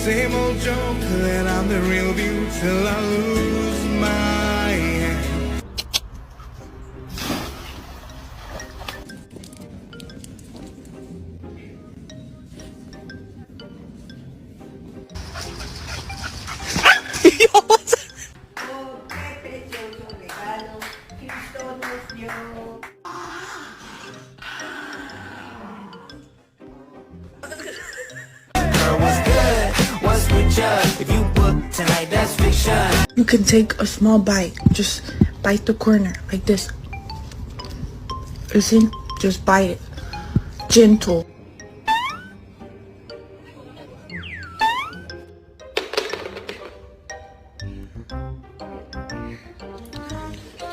same old joke that I'm the real view till I lose my hand. You can take a small bite. Just bite the corner like this. Listen, just bite it. Gentle.